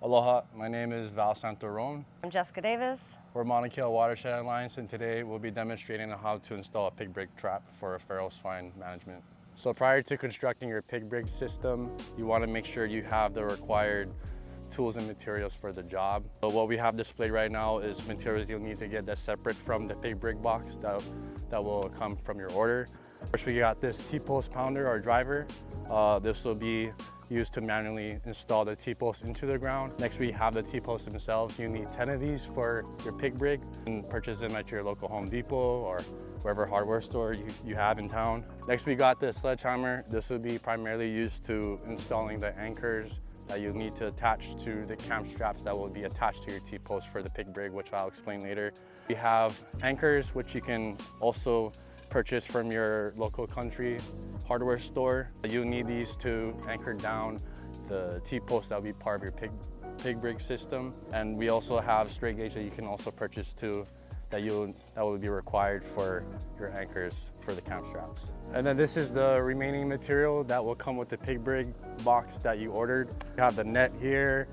Aloha, my name is Val Santoron. I'm Jessica Davis. We're MKWA Watershed Alliance, and today we'll be demonstrating how to install a pig brig trap for feral swine management. So prior to constructing your pig brig system, you want to make sure you have the required tools and materials for the job. So what we have displayed right now is materials you'll need to get that's separate from the pig brig box that will come from your order. First, we got this T-post pounder or driver. This will be used to manually install the T-posts into the ground. Next, we have the T-posts themselves. You need 10 of these for your pig brig, and purchase them at your local Home Depot or wherever hardware store you have in town. Next, we got the sledgehammer. This will be primarily used to installing the anchors that you need to attach to the cam straps that will be attached to your T-post for the pig brig, which I'll explain later. We have anchors, which you can also purchase from your local country hardware store. You need these to anchor down the T-post that will be part of your pig brig system. And we also have straight gauge that you can also purchase too, that will be required for your anchors for the cam straps. And then this is the remaining material that will come with the pig brig box that you ordered. You have the net here,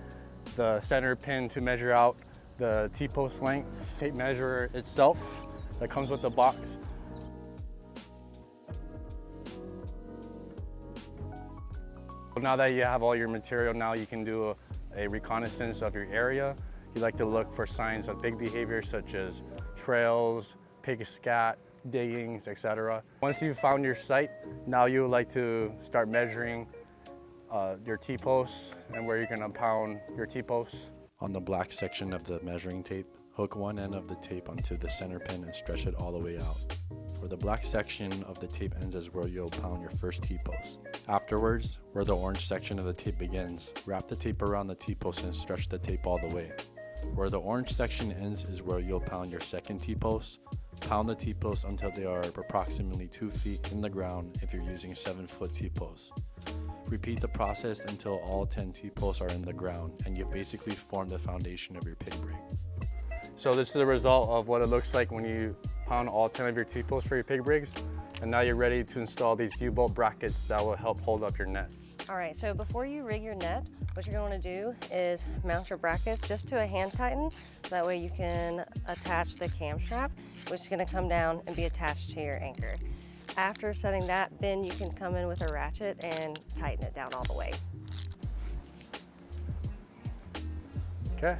the center pin to measure out the T-post lengths, tape measure itself that comes with the box. Now that you have all your material, now you can do a reconnaissance of your area. You like to look for signs of pig behavior such as trails, pig scat, diggings, etc. Once you've found your site, now you would like to start measuring your T-posts and where you're going to pound your T-posts. On the black section of the measuring tape, hook one end of the tape onto the center pin and stretch it all the way out. Where the black section of the tape ends is where you'll pound your first T-post. Afterwards, where the orange section of the tape begins, wrap the tape around the T-post and stretch the tape all the way. Where the orange section ends is where you'll pound your second T-post. Pound the T-posts until they are approximately 2 feet in the ground if you're using 7-foot T-posts. Repeat the process until all 10 T-posts are in the ground and you've basically formed the foundation of your pig brig. So this is the result of what it looks like when you pound all 10 of your T-posts for your pig brigs. And now you're ready to install these U-bolt brackets that will help hold up your net. All right, so before you rig your net, what you're going to want to do is mount your brackets just to a hand tighten. That way you can attach the cam strap, which is going to come down and be attached to your anchor. After setting that, then you can come in with a ratchet and tighten it down all the way. Okay.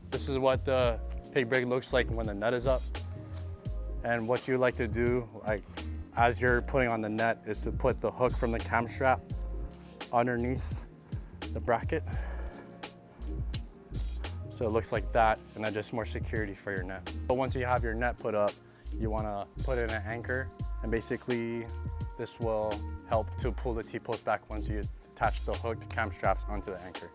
This is what the pig brig looks like when the net is up. And what you like to do, like as you're putting on the net, is to put the hook from the cam strap underneath the bracket. So it looks like that, and that just more security for your net. But once you have your net put up, you want to put in an anchor, and basically this will help to pull the T-post back once you attach the hooked cam straps onto the anchor.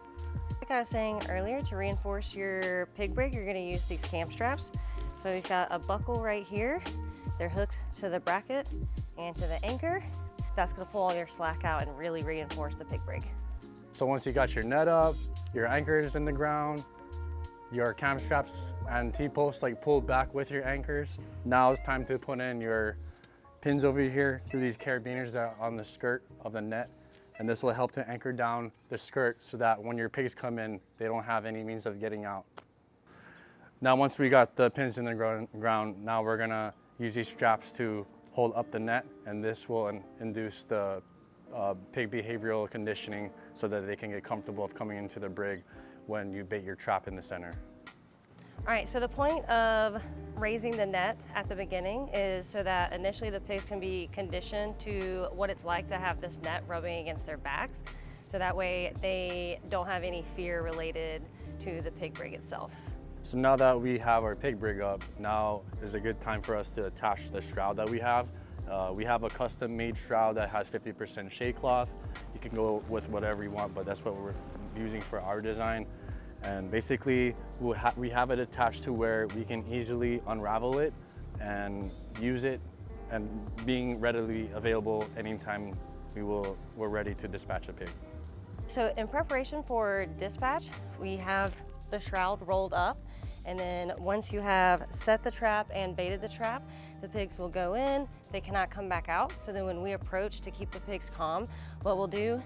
Like I was saying earlier, to reinforce your pig brig, you're going to use these cam straps. So we've got a buckle right here. They're hooked to the bracket and to the anchor. That's going to pull all your slack out and really reinforce the pig brig. So once you got your net up, your anchor is in the ground, your cam straps and T-posts like pulled back with your anchors, now it's time to put in your pins over here through these carabiners that are on the skirt of the net. And this will help to anchor down the skirt so that when your pigs come in, they don't have any means of getting out. Now, once we got the pins in the ground, now we're gonna use these straps to hold up the net, and this will induce the pig behavioral conditioning so that they can get comfortable of coming into the brig when you bait your trap in the center. All right, so the point of raising the net at the beginning is so that initially the pigs can be conditioned to what it's like to have this net rubbing against their backs. So that way they don't have any fear related to the pig brig itself. So now that we have our pig brig up, now is a good time for us to attach the shroud that we have. We have a custom made shroud that has 50% shade cloth. You can go with whatever you want, but that's what we're using for our design. And basically, we have it attached to where we can easily unravel it and use it, and being readily available anytime we're ready to dispatch a pig. So in preparation for dispatch, we have the shroud rolled up, And then once you have set the trap and baited the trap, the pigs will go in, they cannot come back out. So then when we approach to keep the pigs calm, what we'll do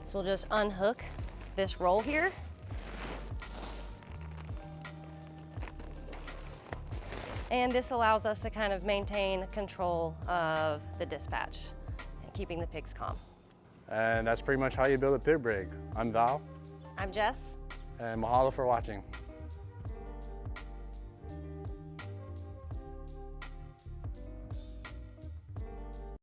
is we'll just unhook this roll here. And this allows us to kind of maintain control of the dispatch and keeping the pigs calm. And that's pretty much how you build a pig brig. I'm Val, I'm Jess. and mahalo for watching.